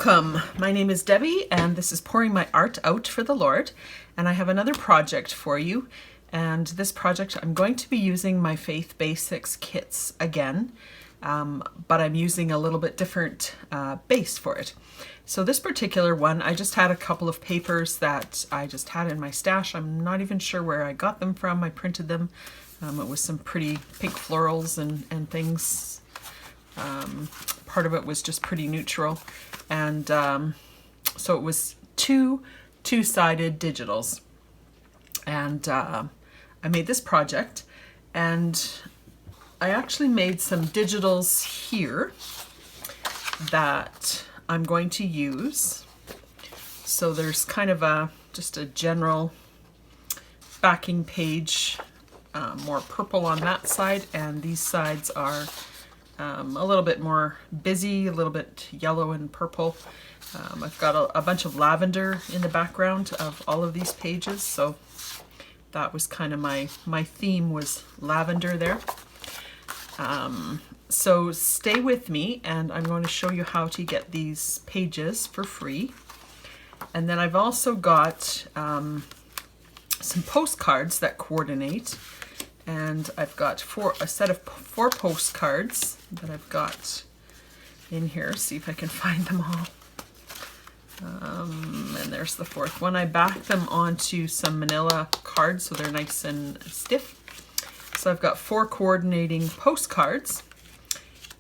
Welcome. My name is Debbie and this is Pouring My Art Out for the Lord, and I have another project for you. And this project I'm going to be using my Faith Basics kits again, but I'm using a little bit different base for it. So this particular one, I just had a couple of papers that I just had in my stash. I'm not even sure where I got them from. I printed them. It was some pretty pink florals and things. Part of it was just pretty neutral. And so it was two-sided digitals. And I made this project, and I actually made some digitals here that I'm going to use. So there's kind of just a general backing page, more purple on that side, and these sides are a little bit more busy, a little bit yellow and purple. I've got a bunch of lavender in the background of all of these pages, so that was kind of my theme, was lavender there. So stay with me and I'm going to show you how to get these pages for free. And then I've also got some postcards that coordinate. And I've got a set of four postcards that I've got in here. See if I can find them all. And there's the fourth one. I backed them onto some manila cards so they're nice and stiff. So I've got 4 coordinating postcards.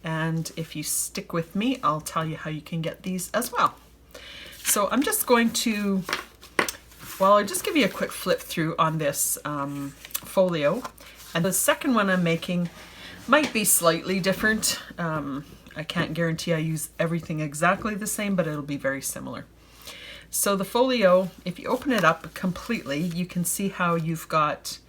And if you stick with me, I'll tell you how you can get these as well. So I'm just going to, well, I'll just give you a quick flip through on this folio. And the second one I'm making might be slightly different. I can't guarantee I use everything exactly the same, but it'll be very similar. So the folio, if you open it up completely, you can see how you've got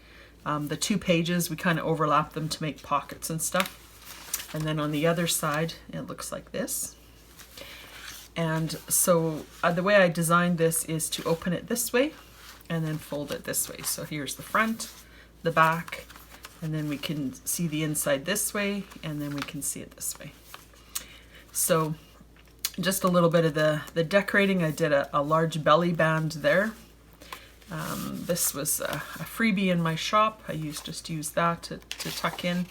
the 2 pages. We kind of overlap them to make pockets and stuff. And then on the other side, it looks like this. And so the way I designed this is to open it this way and then fold it this way. So here's the front, the back, and then we can see the inside this way, and then we can see it this way. So just a little bit of the decorating. I did a large belly band there. This was a freebie in my shop. I just used that to tuck in.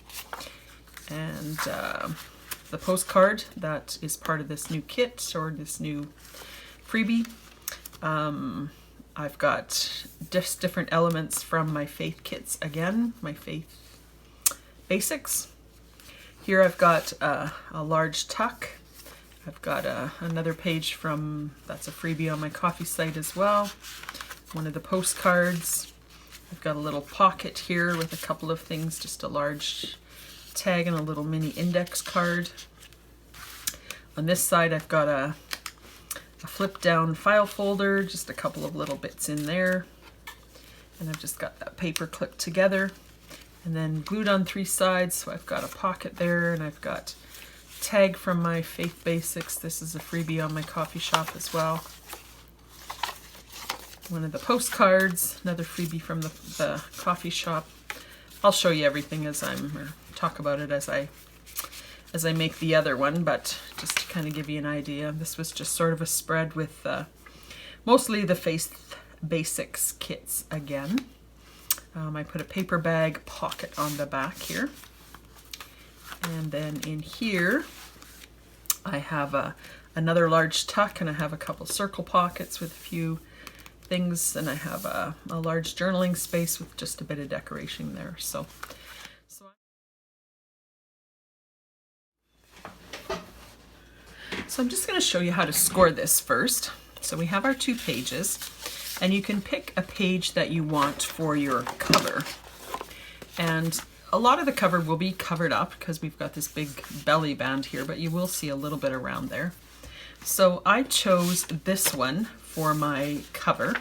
And the postcard that is part of this new kit, or this new freebie. I've got just different elements from my Faith kits again, my Faith Basics. Here I've got a large tuck. I've got another page from, that's a freebie on my coffee site as well. One of the postcards. I've got a little pocket here with a couple of things, just a large tag and a little mini index card. On this side I've got a flip down file folder, just a couple of little bits in there. And I've just got that paper clipped together and then glued on 3 sides. So I've got a pocket there, and I've got tag from my Faith Basics. This is a freebie on my coffee shop as well. One of the postcards, another freebie from the coffee shop. I'll show you everything or talk about it as I make the other one, but just to kind of give you an idea, this was just sort of a spread with mostly the Faith Basics kits again. I put a paper bag pocket on the back here. And then in here, I have another large tuck, and I have a couple circle pockets with a few things, and I have a large journaling space with just a bit of decoration there. So I'm just going to show you how to score this first. So we have our 2 pages, and you can pick a page that you want for your cover. And a lot of the cover will be covered up because we've got this big belly band here, but you will see a little bit around there. So I chose this one for my cover,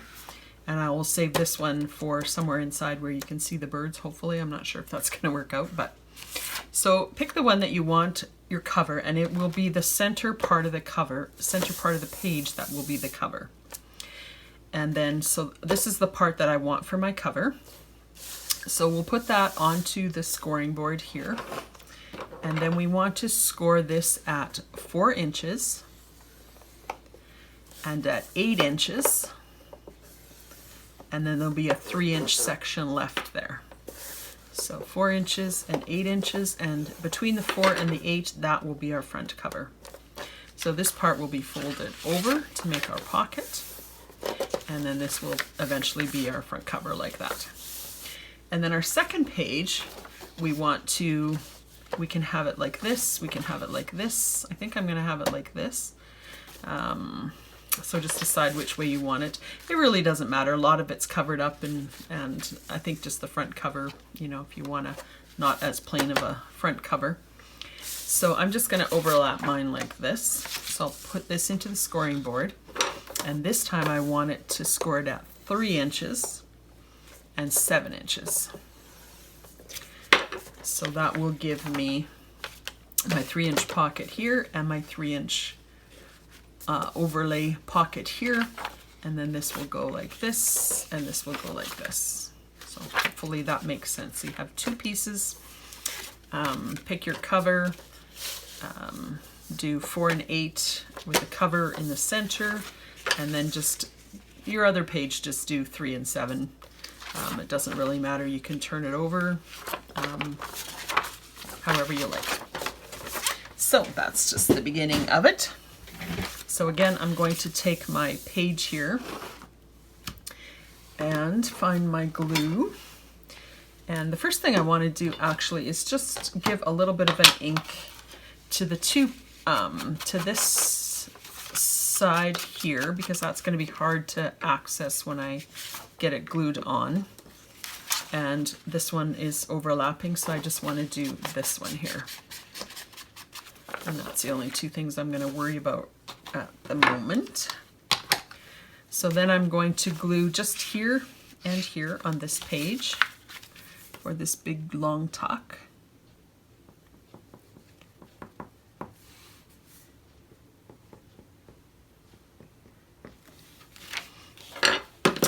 and I will save this one for somewhere inside where you can see the birds, hopefully. I'm not sure if that's going to work out, but so pick the one that you want your cover, and it will be the center part of the cover, center part of the page that will be the cover. And then, so this is the part that I want for my cover. So we'll put that onto the scoring board here. And then we want to score this at 4 inches and at 8 inches. And then there'll be a 3-inch section left there. So 4 inches and 8 inches, and between the 4 and the 8, that will be our front cover. So this part will be folded over to make our pocket, and then this will eventually be our front cover like that. And then our second page, we can have it like this, we can have it like this. I think I'm gonna have it like this. So just decide which way you want it. It really doesn't matter. A lot of it's covered up, and I think just the front cover, you know, if you want to not as plain of a front cover. So I'm just going to overlap mine like this. So I'll put this into the scoring board, and this time I want it to score it at 3 inches and 7 inches. So that will give me my 3-inch pocket here and my 3-inch overlay pocket here, and then this will go like this, and this will go like this. So hopefully that makes sense. So you have 2 pieces. Pick your cover, do 4 and 8 with the cover in the center, and then just your other page, just do 3 and 7. It doesn't really matter. You can turn it over however you like. So that's just the beginning of it. So again, I'm going to take my page here and find my glue. And the first thing I want to do actually is just give a little bit of an ink to the to this side here, because that's going to be hard to access when I get it glued on. And this one is overlapping, so I just want to do this one here. And that's the only 2 things I'm going to worry about at the moment. So then I'm going to glue just here and here on this page for this big long tuck.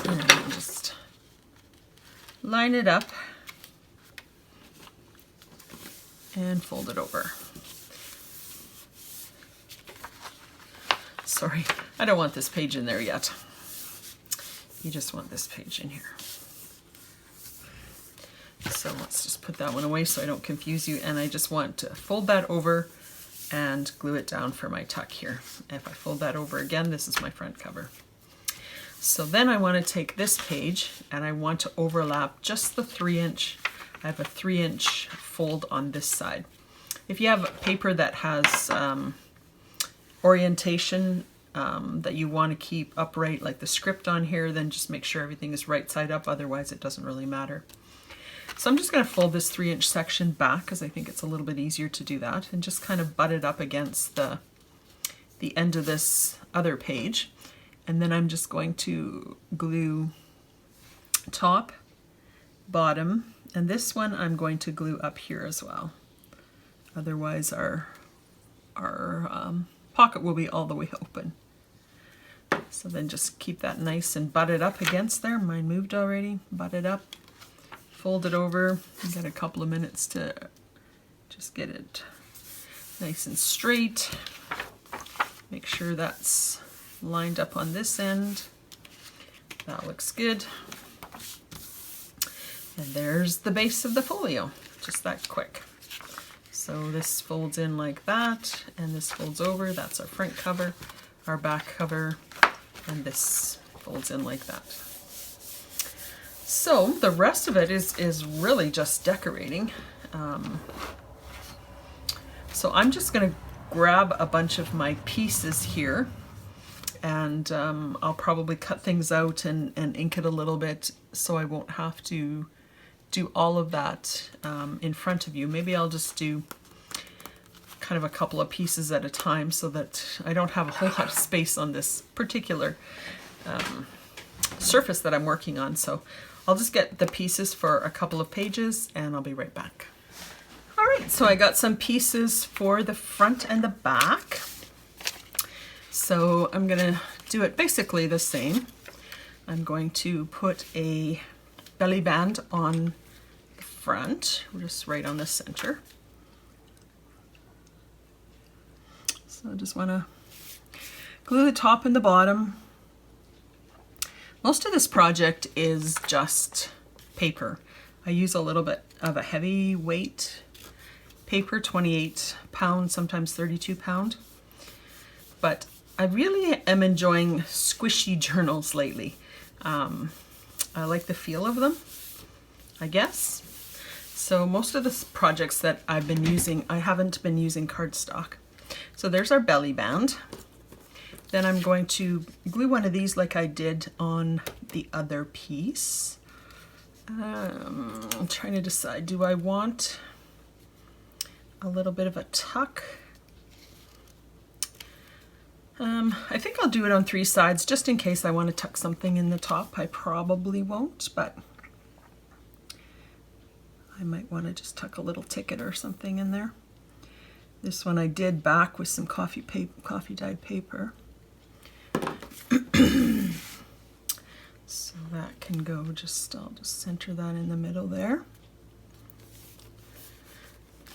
And just line it up and fold it over. Sorry, I don't want this page in there yet. You just want this page in here. So let's just put that one away so I don't confuse you, and I just want to fold that over and glue it down for my tuck here. If I fold that over again, this is my front cover. So then I want to take this page and I want to overlap just the 3-inch. I have a 3-inch fold on this side. If you have paper that has orientation that you want to keep upright, like the script on here, then just make sure everything is right side up, otherwise it doesn't really matter. So I'm just going to fold this 3-inch section back because I think it's a little bit easier to do that, and just kind of butt it up against the end of this other page. And then I'm just going to glue top, bottom, and this one I'm going to glue up here as well. Otherwise our pocket will be all the way open. So then just keep that nice and butt it up against there. Mine moved already. Butt it up, fold it over. You got a couple of minutes to just get it nice and straight. Make sure that's lined up on this end. That looks good. And there's the base of the folio, just that quick. So this folds in like that, and this folds over. That's our front cover, our back cover, and this folds in like that. So the rest of it is really just decorating. So I'm just going to grab a bunch of my pieces here, and I'll probably cut things out and ink it a little bit so I won't have to do all of that in front of you. Maybe I'll just do kind of a couple of pieces at a time so that I don't have a whole lot of space on this particular surface that I'm working on. So I'll just get the pieces for a couple of pages and I'll be right back. All right, so I got some pieces for the front and the back. So I'm gonna do it basically the same. I'm going to put a belly band on the front, just right on the center. So I just want to glue the top and the bottom. Most of this project is just paper. I use a little bit of a heavy weight paper, 28 pound, sometimes 32 pound. But I really am enjoying squishy journals lately. I like the feel of them, I guess. So most of the projects that I've been using, I haven't been using cardstock. So there's our belly band. Then I'm going to glue one of these like I did on the other piece. I'm trying to decide, do I want a little bit of a tuck? I think I'll do it on 3 sides just in case I want to tuck something in the top. I probably won't, but I might want to just tuck a little ticket or something in there. This one I did back with some coffee dyed paper. So that can go just, I'll just center that in the middle there.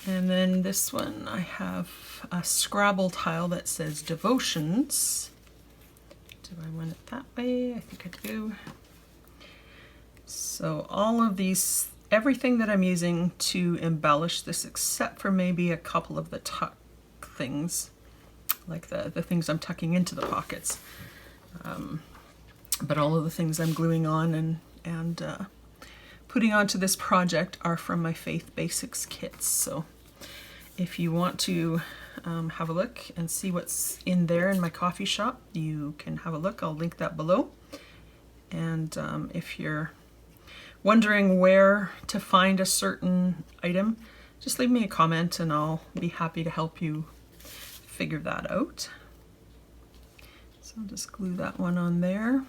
And then this one, I have a Scrabble tile that says Devotions. Do I want it that way? I think I do. So all of these, everything that I'm using to embellish this, except for maybe a couple of the tuck things, like the things I'm tucking into the pockets. But all of the things I'm gluing on and putting onto this project are from my Faith Basics kits. So if you want to have a look and see what's in there in my coffee shop, you can have a look. I'll link that below. And if you're wondering where to find a certain item, just leave me a comment and I'll be happy to help you figure that out. So I'll just glue that one on there.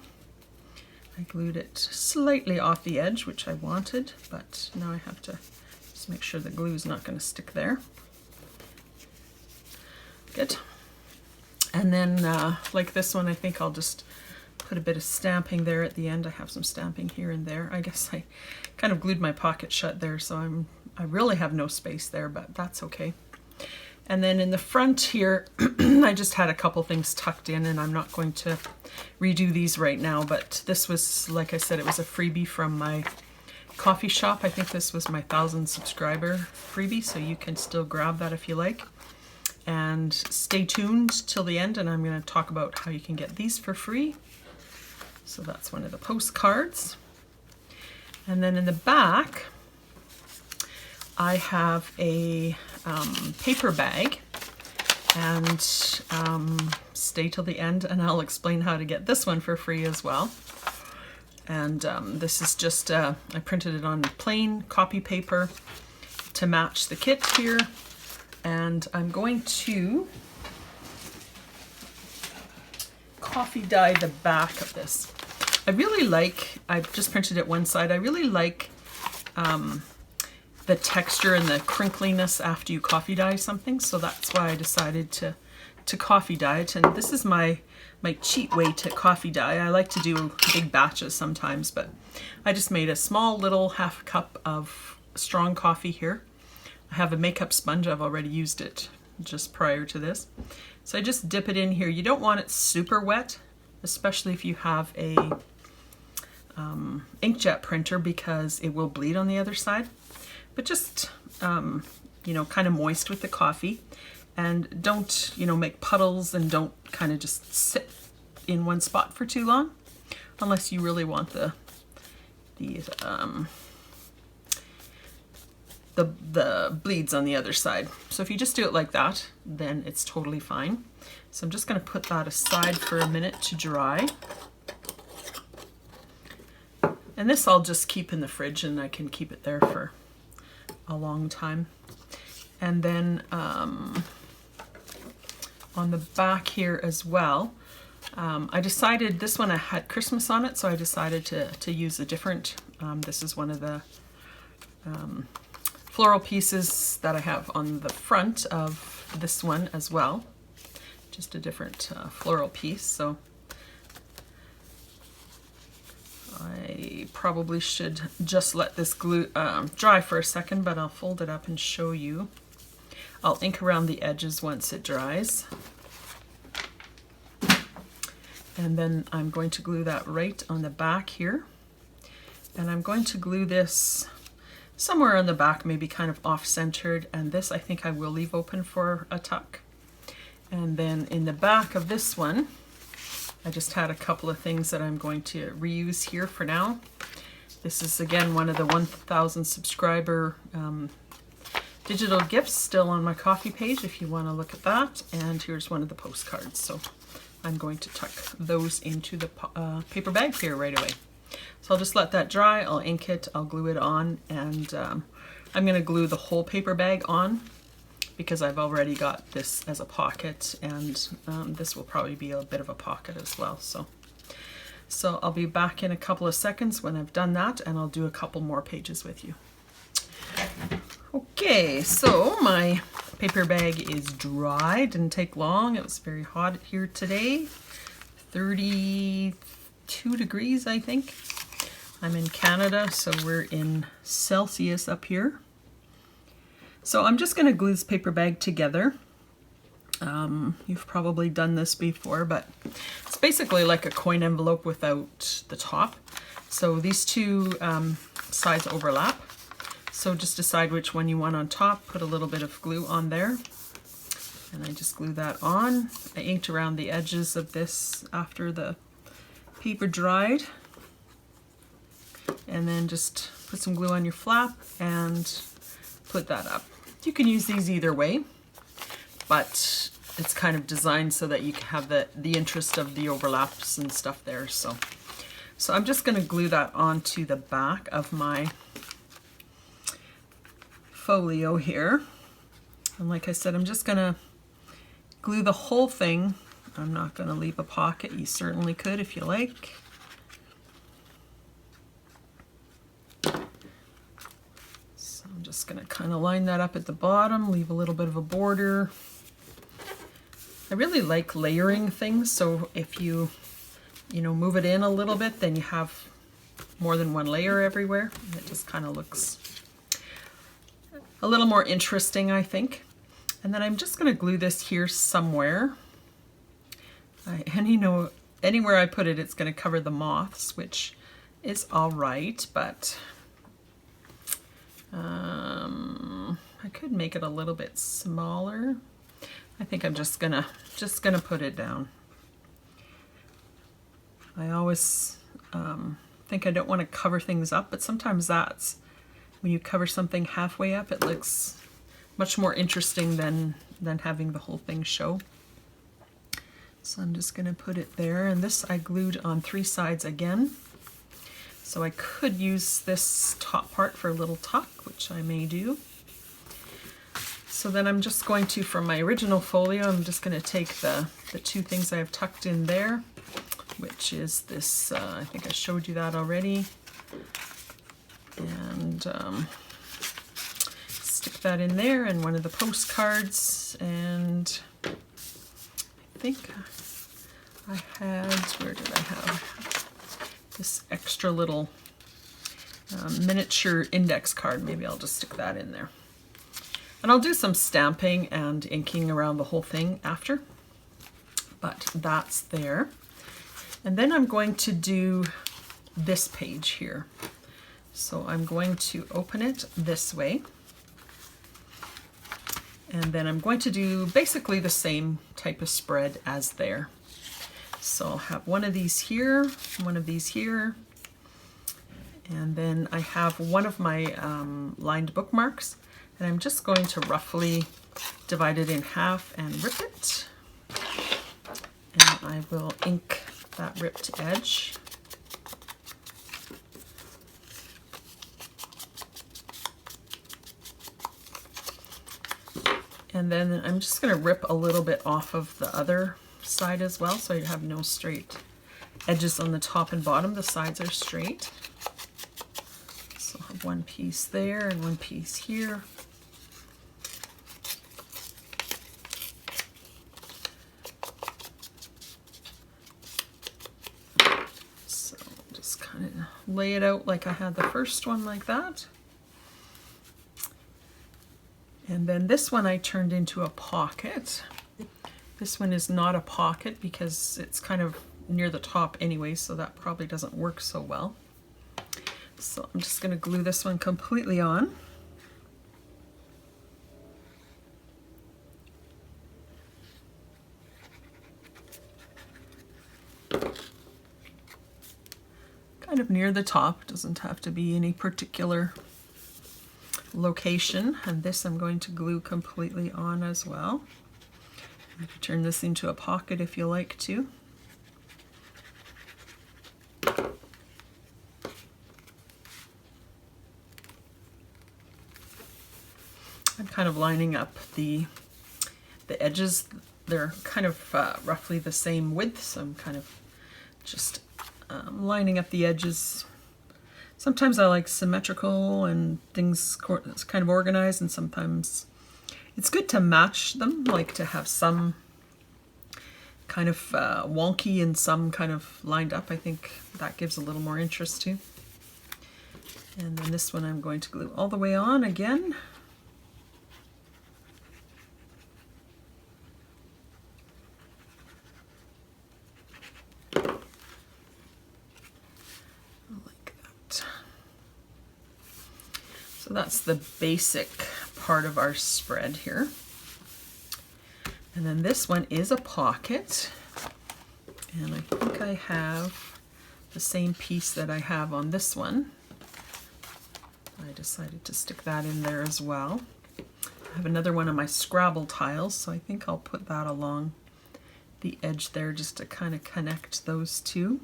I glued it slightly off the edge, which I wanted, but now I have to just make sure the glue is not going to stick there. Good. And then like this one, I think I'll just put a bit of stamping there at the end. I have some stamping here and there. I guess I kind of glued my pocket shut there, so I really have no space there, but that's okay. And then in the front here, I just had a couple things tucked in, and I'm not going to redo these right now, but this was, like I said, it was a freebie from my coffee shop. I think this was my 1,000 subscriber freebie, so you can still grab that if you like. And stay tuned till the end, and I'm going to talk about how you can get these for free. So that's one of the postcards. And then in the back, I have a paper bag, and stay till the end and I'll explain how to get this one for free as well. And this is just, I printed it on plain copy paper to match the kit here. And I'm going to coffee dye the back of this. I really like, I've just printed it one side, I really like the texture and the crinkliness after you coffee dye something, so that's why I decided to coffee dye it. And this is my cheat way to coffee dye. I like to do big batches sometimes, but I just made a small little half cup of strong coffee here. I have a makeup sponge, I've already used it just prior to this. So I just dip it in here. You don't want it super wet, especially if you have a inkjet printer, because it will bleed on the other side. But just, you know, kind of moist with the coffee, and don't, you know, make puddles, and don't kind of just sit in one spot for too long, unless you really want the bleeds on the other side. So if you just do it like that, then it's totally fine. So I'm just going to put that aside for a minute to dry. And this I'll just keep in the fridge, and I can keep it there for a long time. And then on the back here as well, I decided this one I had Christmas on it, so I decided to use a different, this is one of the floral pieces that I have on the front of this one as well. Just a different floral piece. So I probably should just let this glue dry for a second, but I'll fold it up and show you. I'll ink around the edges once it dries. And then I'm going to glue that right on the back here. And I'm going to glue this somewhere on the back, maybe kind of off-centered. And this I think I will leave open for a tuck. And then in the back of this one, I just had a couple of things that I'm going to reuse here for now. This is again one of the 1,000 subscriber digital gifts still on my coffee page if you want to look at that. And here's one of the postcards. So I'm going to tuck those into the paper bag here right away. So I'll just let that dry, I'll ink it, I'll glue it on, and I'm going to glue the whole paper bag on because I've already got this as a pocket, and this will probably be a bit of a pocket as well. So I'll be back in a couple of seconds when I've done that, and I'll do a couple more pages with you. Okay, so my paper bag is dry, didn't take long. It was very hot here today, 32 degrees I think. I'm in Canada, so we're in Celsius up here. So I'm just going to glue this paper bag together. You've probably done this before, but it's basically like a coin envelope without the top. So these two sides overlap. So just decide which one you want on top, put a little bit of glue on there, and I just glue that on. I inked around the edges of this after the paper dried, and then just put some glue on your flap and put that up. You can use these either way, but it's kind of designed so that you can have the interest of the overlaps and stuff there. So I'm just going to glue that onto the back of my folio here, and like I said, I'm just gonna glue the whole thing. I'm not gonna leave a pocket. You certainly could if you like. So I'm just gonna kind of line that up at the bottom, leave a little bit of a border. I really like layering things, so if you move it in a little bit, then you have more than one layer everywhere. It just kind of looks a little more interesting, I think. And then I'm just going to glue this here somewhere. Anywhere I put it, it's going to cover the moths, which is all right, but I could make it a little bit smaller. I think I'm just gonna put it down. I always think I don't want to cover things up, but sometimes that's when you cover something halfway up, it looks much more interesting than having the whole thing show. So I'm just going to put it there, and this I glued on 3 sides again. So I could use this top part for a little tuck, which I may do. So then I'm just going to, from my original folio, I'm just going to take the 2 things I have tucked in there, which is this, I think I showed you that already. And stick that in there, and one of the postcards, and I think I had, where did I have this extra little miniature index card. Maybe I'll just stick that in there. And I'll do some stamping and inking around the whole thing after, but that's there. And then I'm going to do this page here. So I'm going to open it this way, and then I'm going to do basically the same type of spread as there. So I'll have one of these here, one of these here, and then I have one of my lined bookmarks, and I'm just going to roughly divide it in half and rip it, and I will ink that ripped edge. And then I'm just going to rip a little bit off of the other side as well, so you have no straight edges on the top and bottom. The sides are straight. So I'll have one piece there and one piece here. So just kind of lay it out like I had the first one, like that. And then this one I turned into a pocket. This one is not a pocket because it's kind of near the top anyway, so that probably doesn't work so well. So I'm just going to glue this one completely on. Kind of near the top, doesn't have to be any particular location. And this I'm going to glue completely on as well. You can turn this into a pocket if you like to. I'm kind of lining up the edges. They're kind of roughly the same width, so I'm kind of just lining up the edges. Sometimes I like symmetrical and things kind of organized, and sometimes it's good to match them, like to have some kind of wonky and some kind of lined up. I think that gives a little more interest too. And then this one I'm going to glue all the way on again. So that's the basic part of our spread here. And then this one is a pocket. And I think I have the same piece that I have on this one. I decided to stick that in there as well. I have another one of my Scrabble tiles, so I think I'll put that along the edge there just to kind of connect those two.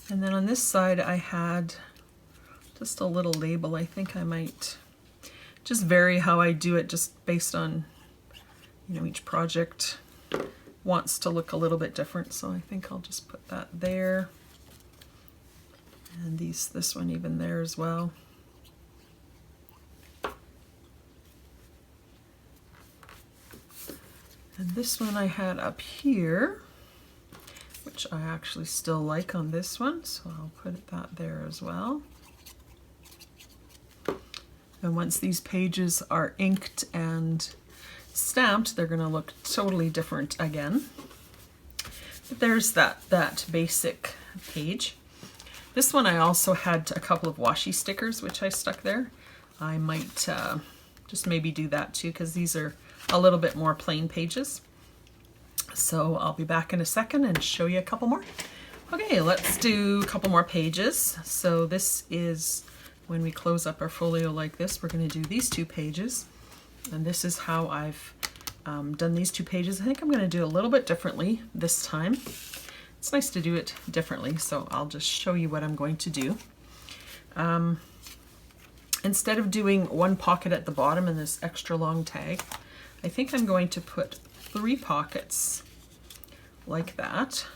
And then on this side I had just a little label. I think I might just vary how I do it just based on, you know, each project wants to look a little bit different. So I think I'll just put that there. And this one even there as well. And this one I had up here, which I actually still like on this one, so I'll put that there as well. And once these pages are inked and stamped, they're going to look totally different again. But there's that basic page. This one I also had a couple of washi stickers which I stuck there. I might just maybe do that too, because these are a little bit more plain pages. So I'll be back in a second and show you a couple more. Okay, let's do a couple more pages. So this is when we close up our folio like this, we're going to do these two pages. And this is how I've done these two pages. I think I'm going to do a little bit differently this time. It's nice to do it differently, so I'll just show you what I'm going to do. Instead of doing one pocket at the bottom and this extra long tag, I think I'm going to put 3 pockets like that.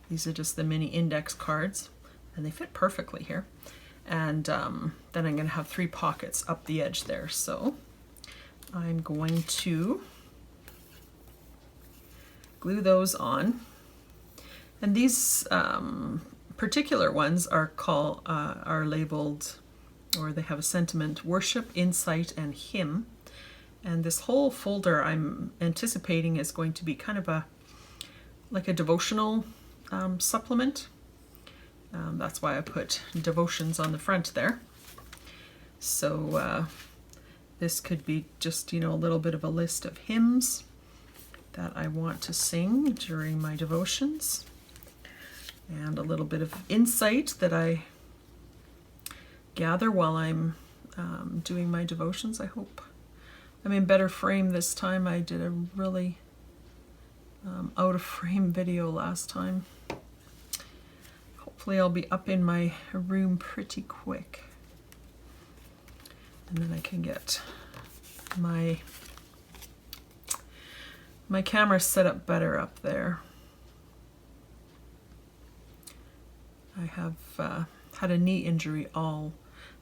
These are just the mini index cards and they fit perfectly here. And then I'm going to have 3 pockets up the edge there. So I'm going to glue those on. And these particular ones are labeled, or they have a sentiment: worship, insight, and hymn. And this whole folder I'm anticipating is going to be kind of like a devotional supplement. That's why I put devotions on the front there. So this could be just, you know, a little bit of a list of hymns that I want to sing during my devotions, and a little bit of insight that I gather while I'm doing my devotions, I hope. I'm in better frame this time. I did a really out of frame video last time. Hopefully I'll be up in my room pretty quick. And then I can get my camera set up better up there. I have had a knee injury all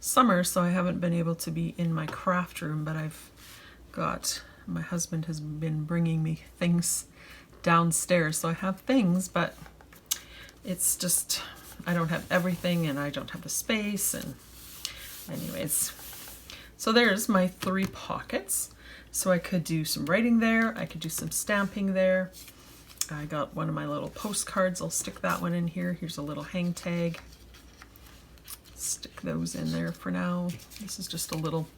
summer, so I haven't been able to be in my craft room, but my husband has been bringing me things downstairs, so I have things, but it's just I don't have everything and I don't have the space, and anyways. So there's my 3 pockets. So I could do some writing there, I could do some stamping there. I got one of my little postcards, I'll stick that one in here. Here's a little hang tag. Stick those in there for now. This is just a little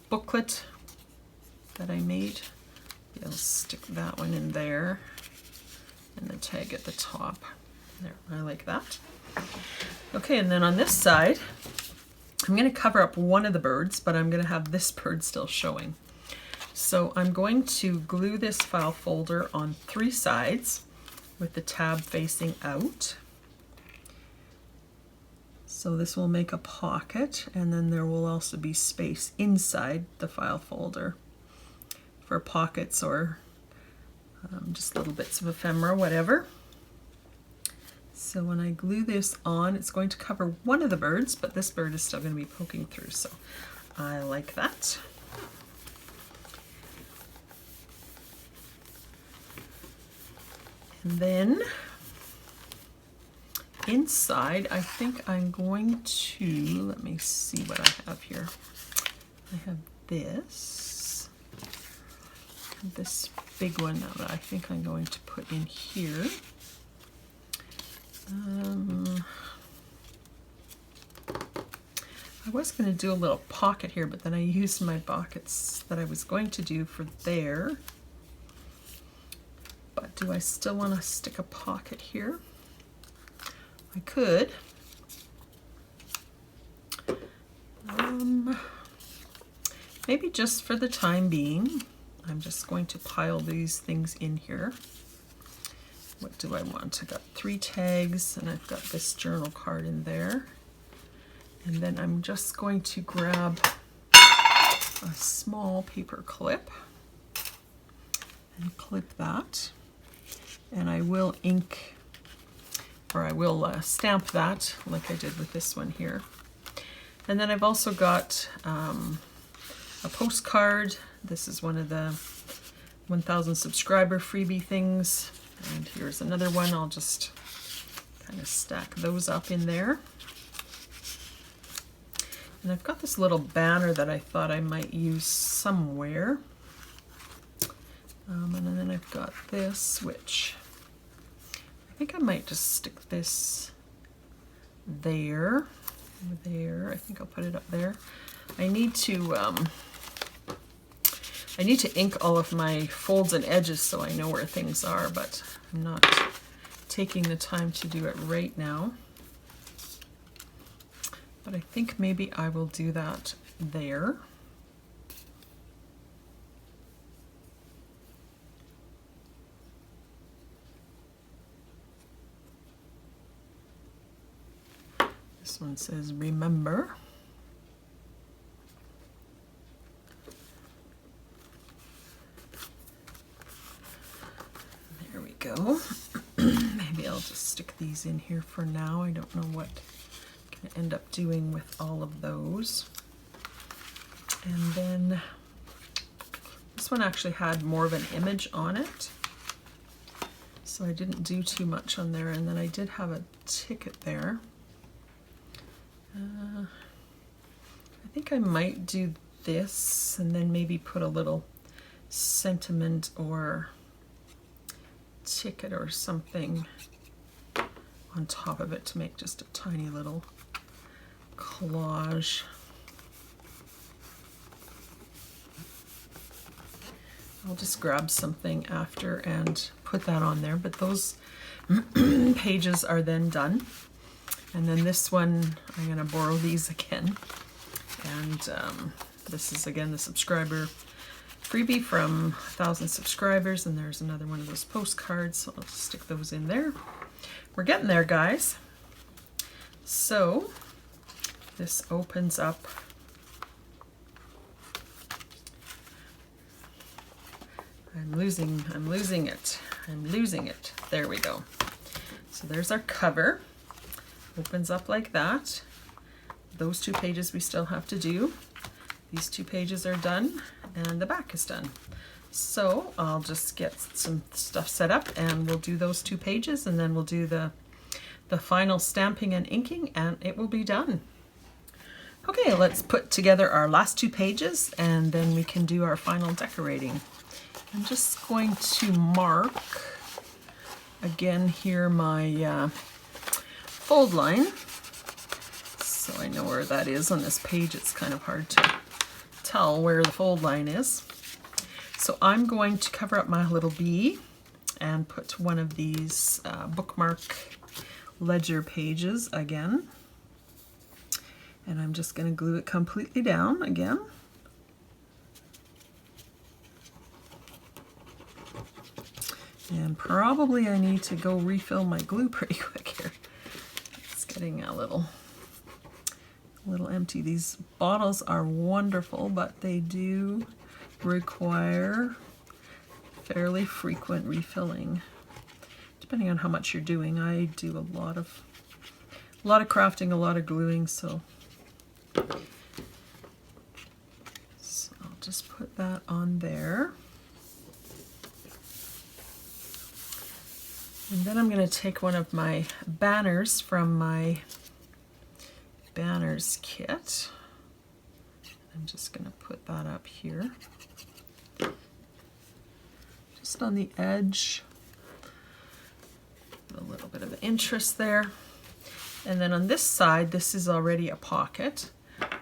booklet that I made. I'll stick that one in there and the tag at the top. There, I like that. Okay, and then on this side, I'm going to cover up one of the birds, but I'm going to have this bird still showing. So I'm going to glue this file folder on 3 sides with the tab facing out. So this will make a pocket, and then there will also be space inside the file folder for pockets or just little bits of ephemera, whatever. So when I glue this on, it's going to cover one of the birds, but this bird is still going to be poking through, so I like that. And then inside, I think I'm going to, let me see what I have here. I have this big one that I think I'm going to put in here. I was going to do a little pocket here, but then I used my pockets that I was going to do for there. But do I still want to stick a pocket here? I could. Maybe just for the time being, I'm just going to pile these things in here. What do I want? I got 3 tags, and I've got this journal card in there. And then I'm just going to grab a small paper clip and clip that. And I will ink, or I will stamp that like I did with this one here. And then I've also got a postcard. This is one of the 1,000 subscriber freebie things. And here's another one. I'll just kind of stack those up in there. And I've got this little banner that I thought I might use somewhere. And then I've got this, which I think I might just stick this there. I think I'll put it up there. I need to ink all of my folds and edges so I know where things are, but I'm not taking the time to do it right now. But I think maybe I will do that there. This one says remember. There we go. Maybe I'll just stick these in here for now. I don't know what I'm going to end up doing with all of those. And then this one actually had more of an image on it, so I didn't do too much on there. And then I did have a ticket there. I think I might do this and then maybe put a little sentiment or ticket or something on top of it to make just a tiny little collage. I'll just grab something after and put that on there, but those pages are then done. And then this one, I'm going to borrow these again. And this is again the subscriber freebie from 1,000 subscribers. And there's another one of those postcards, so I'll stick those in there. We're getting there, guys. So this opens up. I'm losing it. There we go. So there's our cover. Opens up like that. Those 2 pages we still have to do. These 2 pages are done and the back is done. So I'll just get some stuff set up and we'll do those 2 pages and then we'll do the the final stamping and inking, and it will be done. Okay, let's put together our last 2 pages and then we can do our final decorating. I'm just going to mark again here my fold line, so I know where that is on this page. It's kind of hard to tell where the fold line is. So I'm going to cover up my little bee and put one of these bookmark ledger pages again. And I'm just going to glue it completely down again. And probably I need to go refill my glue pretty quick here. It's getting a little empty. These bottles are wonderful, but they do require fairly frequent refilling, depending on how much you're doing. I do a lot of crafting, a lot of gluing, so I'll just put that on there. And then I'm going to take one of my banners from my banners kit. I'm just going to put that up here, just on the edge, a little bit of interest there. And then on this side, this is already a pocket,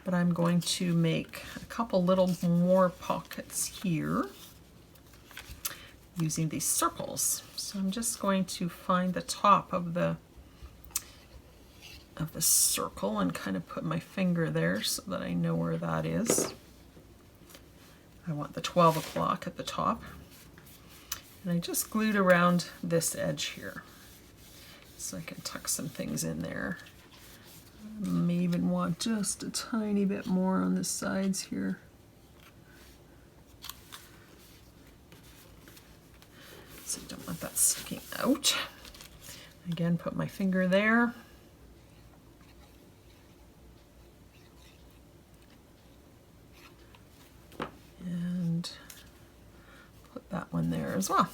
but I'm going to make a couple little more pockets here using these circles. So I'm just going to find the top of the circle and kind of put my finger there so that I know where that is. I want the 12 o'clock at the top. And I just glued around this edge here so I can tuck some things in there. I may even want just a tiny bit more on the sides here. So I don't want that sticking out. Again, put my finger there. And put that one there as well.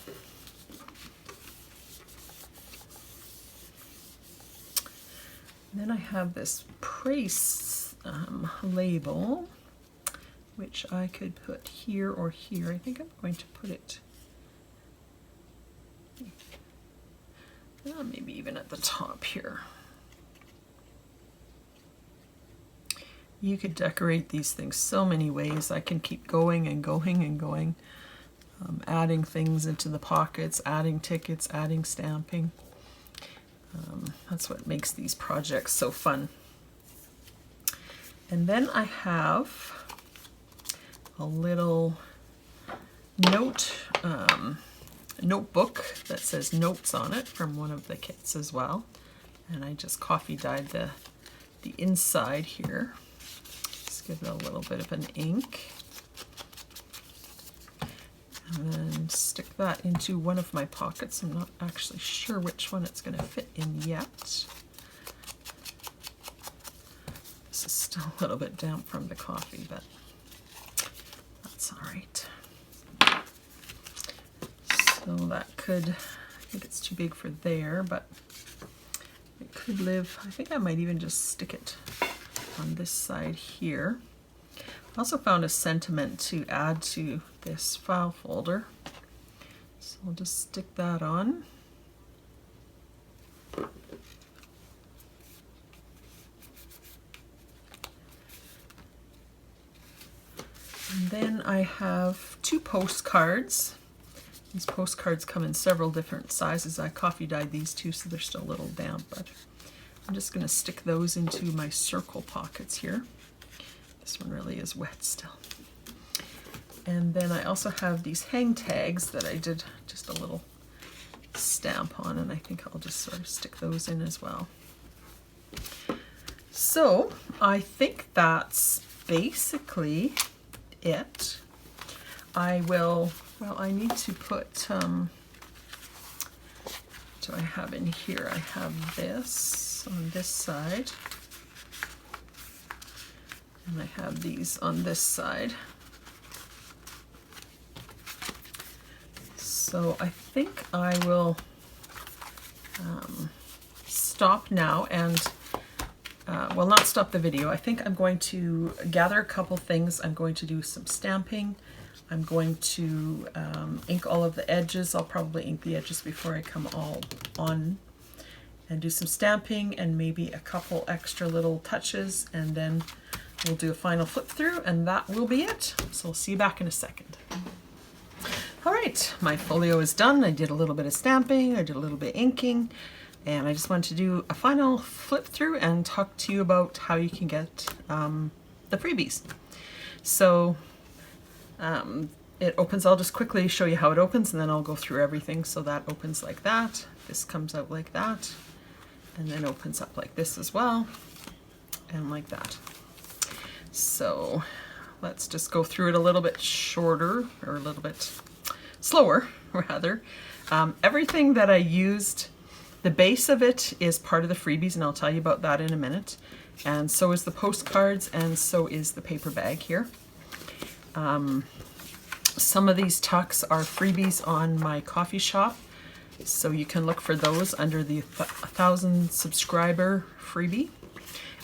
And then I have this price label, which I could put here or here. I think I'm going to put it maybe even at the top here. You could decorate these things so many ways. I can keep going and going and going, adding things into the pockets, adding tickets, adding stamping. That's what makes these projects so fun. And then I have a little notebook that says notes on it from one of the kits as well. And I just coffee dyed the inside here. Just give it a little bit of an ink. And then stick that into one of my pockets. I'm not actually sure which one it's going to fit in yet. This is still a little bit damp from the coffee, but that's all right. So that could, I think it's too big for there, but it could live. I think I might even just stick it on this side here. I also found a sentiment to add to this file folder, so I'll just stick that on. And then I have 2 postcards. These postcards come in several different sizes. I coffee dyed these 2, so they're still a little damp, but I'm just going to stick those into my circle pockets here. This one really is wet still. And then I also have these hang tags that I did just a little stamp on, and I think I'll just sort of stick those in as well. So I think that's basically it. I need to put, do I have in here? I have this on this side, and I have these on this side. So I think I will stop now and well, not stop the video. I think I'm going to gather a couple things. I'm going to do some stamping. I'm going to ink all of the edges. I'll probably ink the edges before I come all on, and do some stamping and maybe a couple extra little touches, and then we'll do a final flip through, and that will be it. So I'll see you back in a second. All right, my folio is done. I did a little bit of stamping, I did a little bit of inking, and I just wanted to do a final flip through and talk to you about how you can get the freebies. So it opens, I'll just quickly show you how it opens and then I'll go through everything. So that opens like that, this comes out like that, and then opens up like this as well, and like that. So let's just go through it a little bit shorter, or a little bit slower rather. Everything that I used, the base of it is part of the freebies, and I'll tell you about that in a minute. And so is the postcards, and so is the paper bag here. Some of these tucks are freebies on my coffee shop, so you can look for those under the 1,000 subscriber freebie.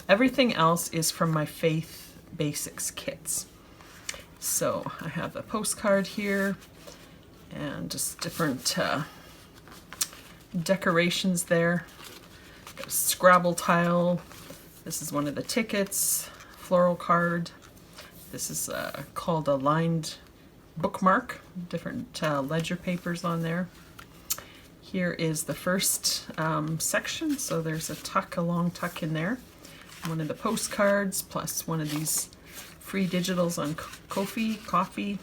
Everything else is from my Faith Basics kits. So I have a postcard here and just different decorations there. Got a Scrabble tile. This is one of the tickets, floral card. This is called a lined bookmark, different ledger papers on there. Here is the first section, so there's a tuck, a long tuck in there. One of the postcards, plus one of these free digitals on coffee.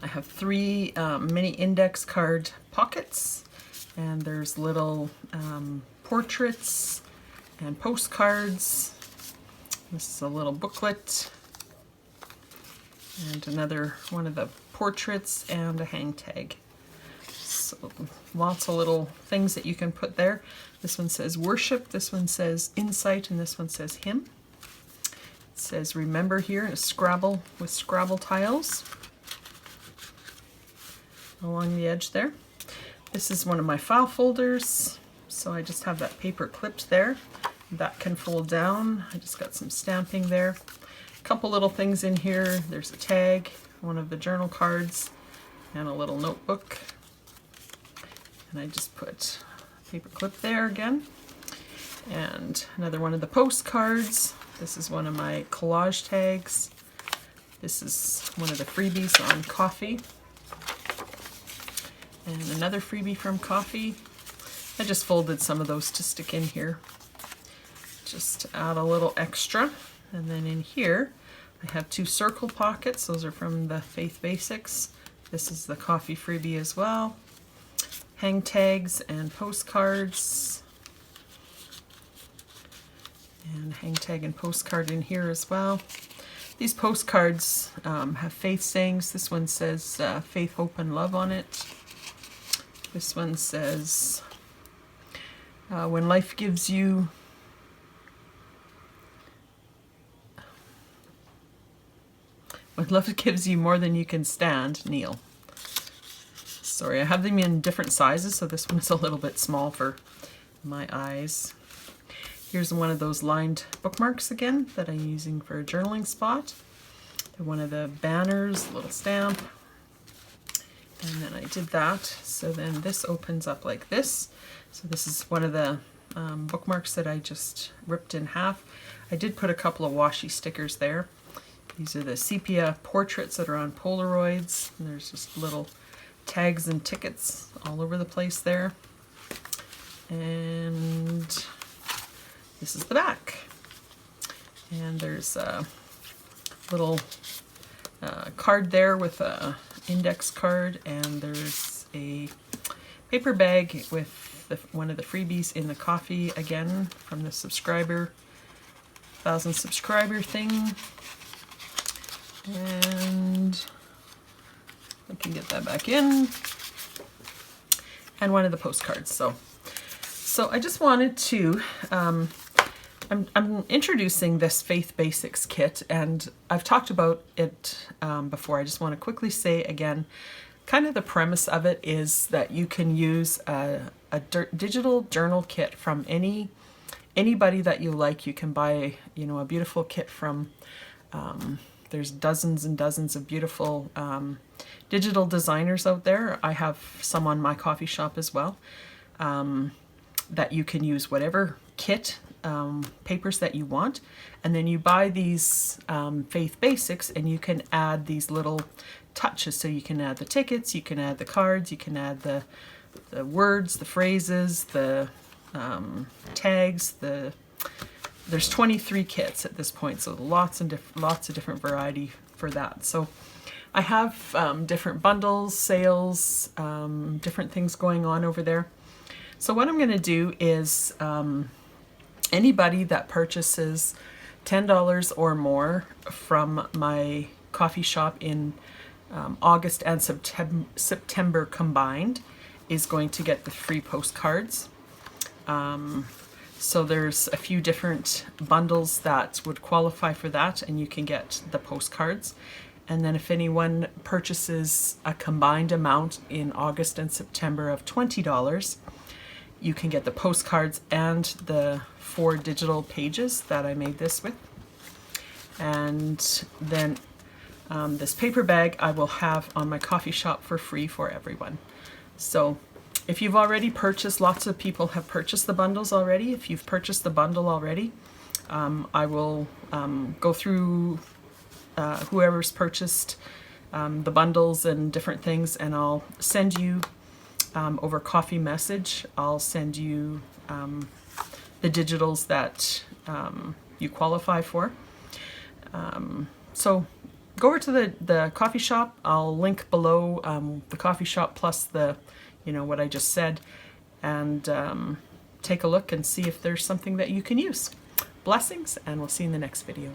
I have 3 mini index card pockets, and there's little portraits and postcards. This is a little booklet, and another one of the portraits, and a hang tag. So lots of little things that you can put there. This one says worship, this one says insight, and this one says hymn. It says remember here in a Scrabble with Scrabble tiles along the edge there. This is one of my file folders, so I just have that paper clipped there. That can fold down. I just got some stamping there. A couple little things in here. There's a tag, one of the journal cards, and a little notebook. And I just put a paper clip there again. And another one of the postcards. This is one of my collage tags. This is one of the freebies on coffee. And another freebie from coffee. I just folded some of those to stick in here, just to add a little extra. And then in here, I have 2 circle pockets. Those are from the Faith Basics. This is the coffee freebie as well. Hang tags and postcards. And hang tag and postcard in here as well. These postcards have faith sayings. This one says faith, hope, and love on it. This one says, when life gives you more than you can stand, kneel. Sorry, I have them in different sizes, so this one is a little bit small for my eyes. Here's one of those lined bookmarks again that I'm using for a journaling spot. They're one of the banners, little stamp. And then I did that. So then this opens up like this. So this is one of the bookmarks that I just ripped in half. I did put a couple of washi stickers there. These are the sepia portraits that are on Polaroids. And there's just little tags and tickets all over the place there. And this is the back. And there's a little card there with a index card, and there's a paper bag with one of the freebies in the coffee again from the subscriber 1,000 subscriber thing. And I can get that back in. And one of the postcards. So I just wanted to I'm introducing this Faith Basics kit, and I've talked about it before. I just want to quickly say again, kind of the premise of it is that you can use a a digital journal kit from anybody that you like. You can buy, you know, a beautiful kit from, there's dozens and dozens of beautiful digital designers out there. I have some on my coffee shop as well, that you can use whatever kit papers that you want, and then you buy these Faith Basics, and you can add these little touches. So you can add the tickets, you can add the cards, you can add the words, the phrases, the tags. There's 23 kits at this point, so lots of different variety for that. So I have different bundles, sales, different things going on over there. So what I'm going to do is anybody that purchases $10 or more from my coffee shop in August and September combined is going to get the free postcards. So there's a few different bundles that would qualify for that, and you can get the postcards. And then if anyone purchases a combined amount in August and September of $20, you can get the postcards and the 4 digital pages that I made this with. And then this paper bag I will have on my coffee shop for free for everyone. So if you've already purchased, lots of people have purchased the bundles already. If you've purchased the bundle already, I will go through whoever's purchased the bundles and different things, and I'll send you over coffee message, I'll send you the digitals that you qualify for. So go over to the coffee shop. I'll link below the coffee shop plus the, you know, what I just said, and take a look and see if there's something that you can use. Blessings, and we'll see you in the next video.